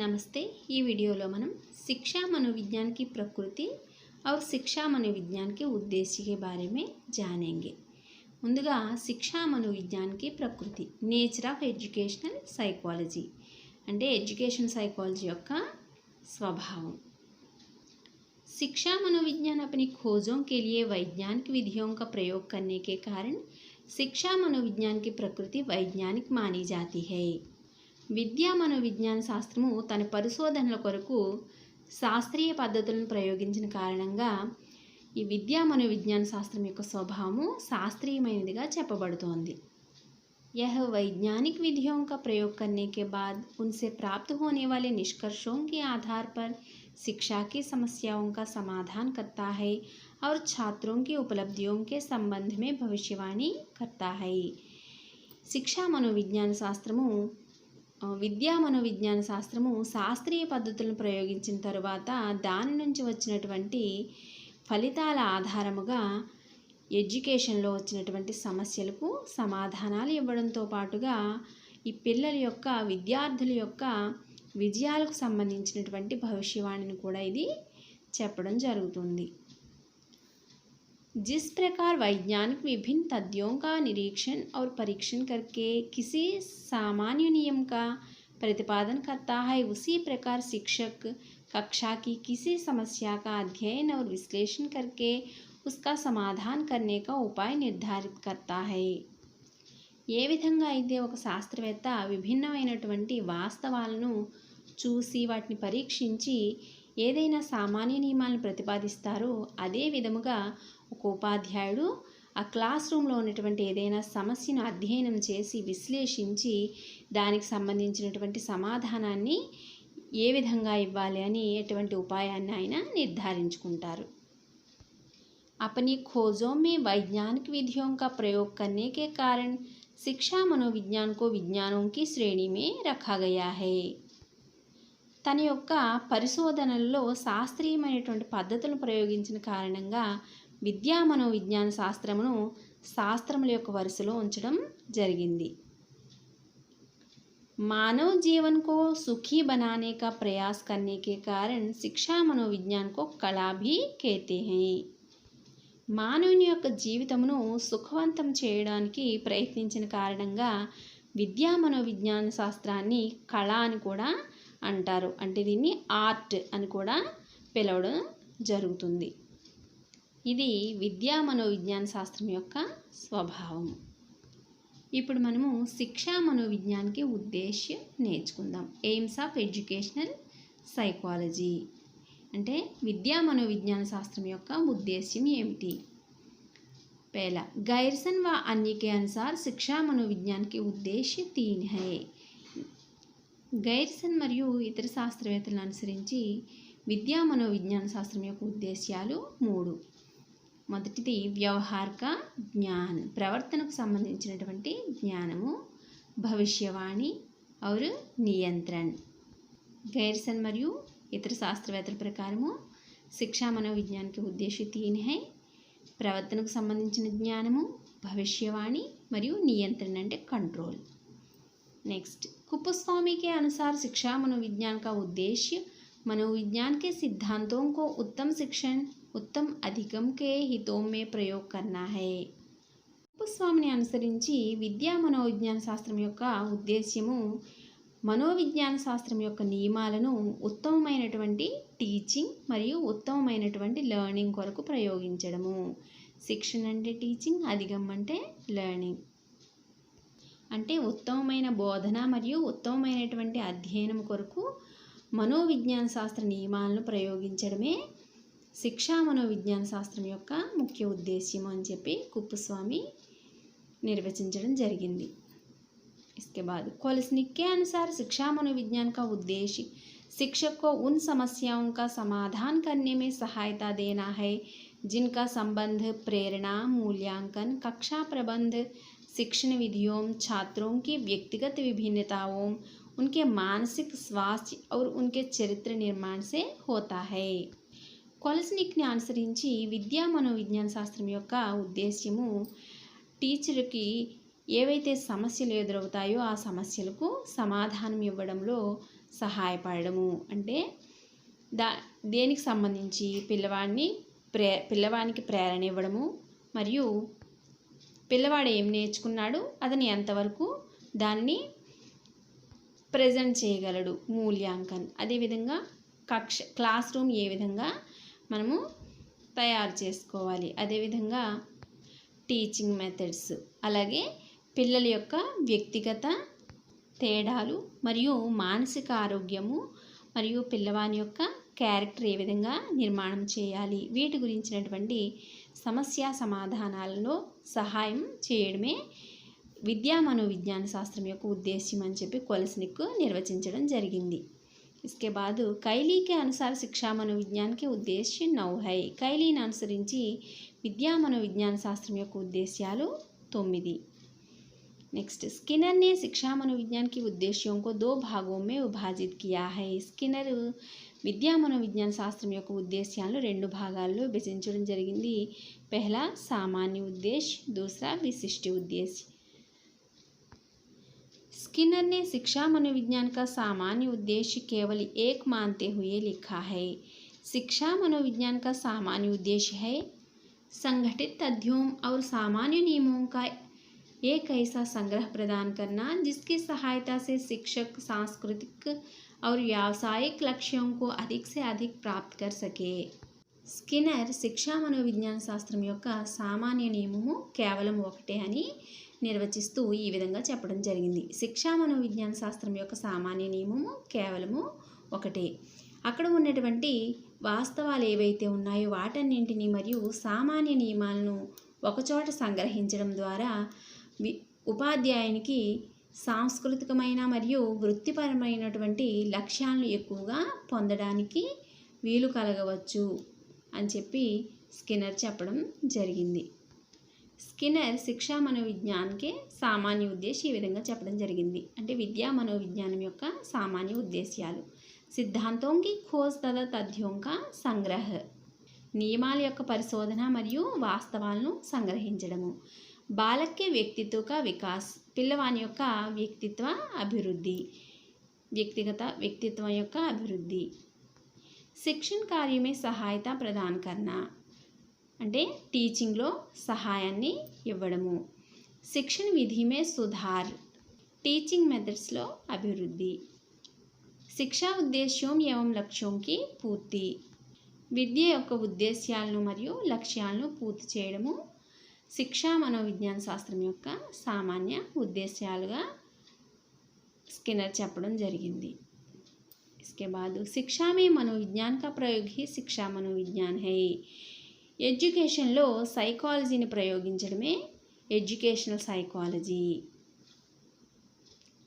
नमस्ते। ఈ వీడియోలో మనం शिक्षा मनोविज्ञान की प्रकृति और शिक्षा मनोविज्ञान के उद्देश्य के बारे में जानेंगे। ముందుగా शिक्षा मनोविज्ञान की प्रकृति నేచర్ ఆఫ్ ఎడ్యుకేషనల్ సైకాలజీ అంటే ఎడ్యుకేషన్ సైకాలజీ యొక్క స్వభావం। शिक्षा मनोविज्ञान अपनी खोजों के लिए वैज्ञानिक विधियों का प्रयोग करने के कारण शिक्षा मनोविज्ञान की प्रकृति वैज्ञानिक मानी जाती है। విద్యా మనోవిజ్ఞాన శాస్త్రము తన పరిశోధనల కొరకు శాస్త్రీయ పద్ధతులను ప్రయోగించిన కారణంగా ఈ విద్యా మనోవిజ్ఞాన శాస్త్రం యొక్క స్వభావము శాస్త్రీయమైనదిగా చెప్పబడుతోంది। यह वैज्ञानिक विधियों का प्रयोग करने के बाद उनसे प्राप्त होने वाले निष्कर्षों के आधार पर शिक्षा की समस्याओं का समाधान करता है और छात्रों की उपलब्धियों के संबंध में भविष्यवाणी करता है। शिक्षा मनोविज्ञान शास्त्रము విద్యా మనోవిజ్ఞాన శాస్త్రము శాస్త్రీయ పద్ధతులను ప్రయోగించిన తరువాత దాని నుంచి వచ్చినటువంటి ఫలితాల ఆధారముగా ఎడ్యుకేషన్లో వచ్చినటువంటి సమస్యలకు సమాధానాలు ఇవ్వడంతో పాటుగా ఈ పిల్లల యొక్క విద్యార్థుల యొక్క విజయాలకు సంబంధించినటువంటి భవిష్యవాణిని కూడా ఇది చెప్పడం జరుగుతుంది। जिस प्रकार वैज्ञानिक विभिन्न तथ्यों का निरीक्षण और परीक्षण करके किसी सामान्य नियम का प्रतिपादन करता है, उसी प्रकार शिक्षक कक्षा की किसी समस्या का अध्ययन और विश्लेषण करके उसका समाधान करने का उपाय निर्धारित करता है। ఏ విధంగా అయితే ఒక శాస్త్రవేత్త విభిన్నమైనటువంటి వాస్తవాలను చూసి వాటిని పరీక్షించి ఏదైనా సామాన్య నియమాలను ప్రతిపాదిస్తారో అదే విధముగా ఒక ఉపాధ్యాయుడు ఆ క్లాస్ రూమ్లో ఉన్నటువంటి ఏదైనా సమస్యను అధ్యయనం చేసి విశ్లేషించి దానికి సంబంధించినటువంటి సమాధానాన్ని ఏ విధంగా ఇవ్వాలి అని ఎటువంటి ఉపాయాన్ని ఆయన నిర్ధారించుకుంటారు। अपनी खोजों में वैज्ञानिक विधियों का प्रयोग करने के कारण शिक्षा मनोविज्ञान को विज्ञानों की श्रेणी में रखा गया है। తన యొక్క పరిశోధనల్లో శాస్త్రీయమైనటువంటి పద్ధతులను ప్రయోగించిన కారణంగా విద్యా మనోవిజ్ఞాన శాస్త్రమును శాస్త్రముల యొక్క వరుసలో ఉంచడం జరిగింది। मानव जीवन को सुखी बनाने का प्रयास करने के कारण शिक्षा मनोविज्ञान को कला भी कहते हैं। మానవుని యొక్క జీవితమును సుఖవంతం చేయడానికి ప్రయత్నించిన కారణంగా విద్యా మనోవిజ్ఞాన శాస్త్రాన్ని కళ అని కూడా అంటారు, అంటే దీన్ని ఆర్ట్ అని కూడా పిలవడం జరుగుతుంది। ఇది విద్యా మనోవిజ్ఞాన శాస్త్రం యొక్క స్వభావం। ఇప్పుడు మనము శిక్షా మనోవిజ్ఞానికి ఉద్దేశ్యం నేర్చుకుందాం। ఎయిమ్స్ ఆఫ్ ఎడ్యుకేషనల్ సైకాలజీ అంటే విద్యా మనోవిజ్ఞాన శాస్త్రం యొక్క ఉద్దేశ్యం ఏమిటి? पहला, गैरसन व अन्य के अनुसार शिक्षा मनोविज्ञान के उद्देश्य 3 है। గైర్సన్ మరియు ఇతర శాస్త్రవేత్తలను అనుసరించి విద్యా మనోవిజ్ఞాన శాస్త్రం యొక్క ఉద్దేశ్యాలు 3। మొదటిది వ్యవహారిక జ్ఞాన్, ప్రవర్తనకు సంబంధించినటువంటి జ్ఞానము, భవిష్యవాణి और నియంత్రణ। గైర్సన్ మరియు ఇతర శాస్త్రవేత్తల ప్రకారము శిక్షా మనోవిజ్ఞాన్ के उद्देश्य 3 है। ప్రవర్తనకు సంబంధించిన జ్ఞానము, భవిష్యవాణి మరియు నియంత్రణ అంటే కంట్రోల్। नेक्स्ट, कुप्पस्वामी के अनुसार शिक्षा मनोविज्ञान का उद्देश्य मनोविज्ञान के सिद्धांतों को उत्तम शिक्षण उत्तम अधिगम के हितों में प्रयोग करना है। కుప్పస్వామిని అనుసరించి విద్యా మనోవిజ్ఞాన శాస్త్రం యొక్క ఉద్దేశ్యము మనోవిజ్ఞాన శాస్త్రం యొక్క నియమాలను ఉత్తమమైనటువంటి టీచింగ్ మరియు ఉత్తమమైనటువంటి లెర్నింగ్ కొరకు ప్రయోగించడము। శిక్షణ అంటే టీచింగ్, అధిగం అంటే లెర్నింగ్, అంటే ఉత్తమమైన బోధన మరియు ఉత్తమమైనటువంటి అధ్యయనం కొరకు మనోవిజ్ఞాన శాస్త్ర నియమాలను ప్రయోగించడమే శిక్షా మనోవిజ్ఞాన శాస్త్రం యొక్క ముఖ్య ఉద్దేశ్యం అని చెప్పి కుప్పస్వామి నిర్వచించడం జరిగింది। इसके बाद कोलस्निक के अनुसार शिक्षा मनोविज्ञान का उद्देश्य शिक्षक को उन समस्याओं का समाधान करने में सहायता देना है जिनका संबंध प्रेरणा, मूल्यांकन, कक्षा प्रबंध, शिक्षण विधियों, छात्रों की व्यक्तिगत विभिन्नताओं, उनके मानसिक स्वास्थ्य और उनके चरित्र निर्माण से होता है। कोलस्निक्ని అనుసరించి విద్యా మనోవిజ్ఞాన శాస్త్రం యొక్క ఉద్దేశ్యము టీచర్కి ఏవైతే సమస్యలు ఎదురవుతాయో ఆ సమస్యలకు సమాధానం ఇవ్వడంలో సహాయపడము అంటే దేనికి సంబంధించి పిల్లవానికి ప్రేరణ ఇవ్వడము మరియు పిల్లవాడు ఏం నేర్చుకున్నాడు, అతను ఎంతవరకు దాన్ని ప్రజెంట్ చేయగలడు, మూల్యాంకన్. అదేవిధంగా క్లాస్ రూమ్ ఏ విధంగా మనము తయారు చేసుకోవాలి, అదేవిధంగా టీచింగ్ మెథడ్స్, అలాగే పిల్లల యొక్క వ్యక్తిగత తేడాలు మరియు మానసిక ఆరోగ్యము మరియు పిల్లవాని యొక్క క్యారెక్టర్ ఏ విధంగా నిర్మాణం చేయాలి, వీటి గురించినటువంటి సమస్య సమాధానాలలో సహాయం చేయడమే విద్యా మనోవిజ్ఞాన శాస్త్రం యొక్క ఉద్దేశ్యం అని చెప్పి కొలస్నిక్ నిర్వచించడం జరిగింది. इसके बाद कैली के अनुसार शिक्षा मनोविज्ञान के उद्देश्य 9 है. कैलीని అనుసరించి విద్యా మనోవిజ్ఞాన శాస్త్రం యొక్క ఉద్దేశ్యాలు 9. नेक्स्ट स्किनर ने शिक्षा मनोविज्ञान के उद्देश्यों को 2 भागों में विभाजित किया है. स्किनर విద్యా మనోవిజ్ఞాన శాస్త్రం యొక్క ఉద్దేశ్యాలను 2 భాగాల్లో విభజించడం జరిగింది. पहला सामान्य उद्देश्य, दूसरा विशिष्ट उद्देश्य. स्किनर ने शिक्षा मनोविज्ञान का सामान्य उद्देश्य केवल एक मानते हुए लिखा है. शिक्षा मनोविज्ञान का सामान्य उद्देश्य है संगठित तथ्यों और सामान्य नियमों का एक ऐसा संग्रह प्रदान करना जिसकी सहायता से शिक्षक सांस्कृतिक और व्यावसायिक लक्ष्यों को अधिक से अधिक प्राप्त कर सके. స్కిన్నర్ శిక్షా మనోవిజ్ఞాన శాస్త్రం యొక్క సామాన్య నియమము కేవలం ఒకటే అని నిర్వచిస్తూ ఈ విధంగా చెప్పడం జరిగింది. శిక్షా మనోవిజ్ఞాన శాస్త్రం యొక్క సామాన్య నియమము కేవలము ఒకటే. అక్కడ ఉన్నటువంటి వాస్తవాలు ఏవైతే ఉన్నాయో వాటన్నింటినీ మరియు సామాన్య నియమాలను ఒకచోట సంగ్రహించడం ద్వారా ఉపాధ్యాయునికి సాంస్కృతికమైన మరియు వృత్తిపరమైనటువంటి లక్ష్యాలను ఎక్కువగా పొందడానికి వీలు కలగవచ్చు అని చెప్పి స్కిన్నర్ చెప్పడం జరిగింది. స్కిన్నర్ శిక్షా మనోవిజ్ఞాన్కే సామాన్య ఉద్దేశ్యం ఈ విధంగా చెప్పడం జరిగింది. అంటే విద్యా మనోవిజ్ఞానం యొక్క సామాన్య ఉద్దేశ్యాలు సిద్ధాంతों की खोज तथा तथ्यों का संग्रह, నియమాల యొక్క పరిశోధన మరియు వాస్తవాలను సంగ్రహించడము, బాలక్ కే వ్యక్తిత్వ కా వికాస్, పిల్లవాని యొక్క వ్యక్తిత్వ అభివృద్ధి, వ్యక్తిగత వ్యక్తిత్వం యొక్క అభివృద్ధి, శిక్షణ కార్యమే సహాయత ప్రదాన్ కర్నా, అంటే టీచింగ్లో సహాయాన్ని ఇవ్వడము, శిక్షణ విధిమే సుధార్, టీచింగ్ మెథడ్స్లో అభివృద్ధి, శిక్షా ఉద్దేశ్యం ఏవం లక్ష్యంకి పూర్తి, విద్య యొక్క ఉద్దేశ్యాలను మరియు లక్ష్యాలను పూర్తి చేయడము శిక్షా మనోవిజ్ఞాన శాస్త్రం యొక్క సామాన్య ఉద్దేశ్యాలుగా స్కిన్నర్ చెప్పడం జరిగింది. इसके बाद शिक्षा में मनोविज्ञान का प्रयोग ही शिक्षा मनोविज्ञान है. ఎడ్యుకేషన్లో సైకాలజీని ప్రయోగించడమే ఎడ్యుకేషనల్ సైకాలజీ.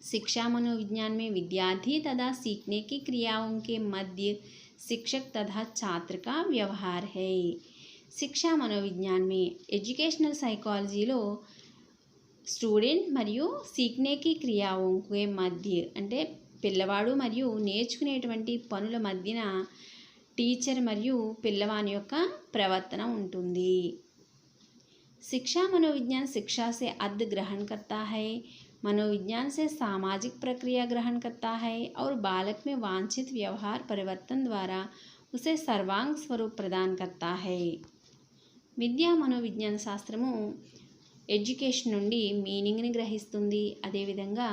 शिक्षा मनोविज्ञान में विद्यार्थी तथा सीखने की क्रियाओं के मध्य शिक्षक तथा छात्र का व्यवहार है. शिक्षा मनोविज्ञान में एजुकेशनल సైకాలజీలో స్టూడెంట్ మరియు सीखने की क्रियाओं के मध्य అంటే పిల్లవాడు మరియు నేర్చుకునేటువంటి పనుల మధ్యన టీచర్ మరియు పిల్లవాని యొక్క ప్రవర్తన ఉంటుంది. शिक्षा मनोविज्ञान शिक्षा से अर्थ ग्रहण करता है, मनोविज्ञान से सामाजिक प्रक्रिया ग्रहण करता है और बालक में वांछित व्यवहार परिवर्तन द्वारा उसे सर्वांग स्वरूप प्रदान करता है. విద్యా మనోవిజ్ఞాన శాస్త్రము ఎడ్యుకేషన్ నుండి మీనింగ్ని గ్రహిస్తుంది, అదేవిధంగా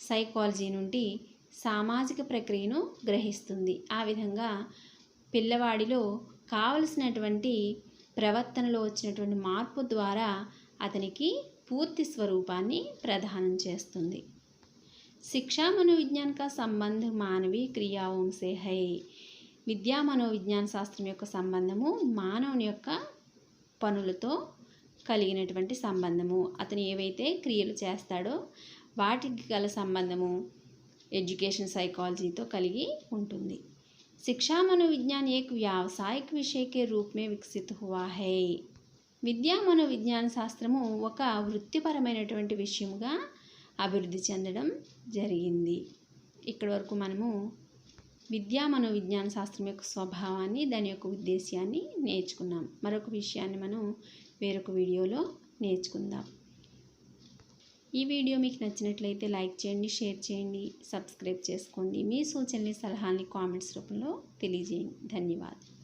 సైకాలజీ నుండి సామాజిక ప్రక్రియను గ్రహిస్తుంది. ఆ విధంగా పిల్లవాడిలో కావలసినటువంటి ప్రవర్తనలో వచ్చినటువంటి మార్పు ద్వారా అతనికి పూర్తి స్వరూపాన్ని ప్రదానం చేస్తుంది. శిక్షా మనోవిజ్ఞాన్ కా సంబంధ మానవీయ క్రియాओं से है. విద్యా మనోవిజ్ఞాన శాస్త్రం యొక్క సంబంధము మానవుని యొక్క పనులతో కలిగినటువంటి సంబంధము, అతను ఏవైతే క్రియలు చేస్తాడో వాటికి గల సంబంధము एजुकेशन साइकोलॉजी तो కలిగి ఉంటుంది. शिक्षा मनोविज्ञान एक व्यावसायिक विषय के रूप में विकसित हुआ है. విద్యా మనోవిజ్ఞాన శాస్త్రము ఒక వృత్తిపరమైనటువంటి విషయముగా అభివృద్ధి చెందడం జరిగింది. ఇక్కడి వరకు మనము విద్యా మనోవిజ్ఞాన శాస్త్రం యొక్క స్వభావాన్ని, దాని యొక్క ఉద్దేశ్యాన్ని నేర్చుకున్నాం. మరొక విషయాన్ని మనం వేరొక వీడియోలో నేర్చుకుందాం. ఈ వీడియో మీకు నచ్చినట్లయితే లైక్ చేయండి, షేర్ చేయండి, సబ్స్క్రైబ్ చేసుకోండి. మీ సూచనలు, సలహాలని కామెంట్స్ రూపంలో తెలియజేయండి. ధన్యవాదాలు.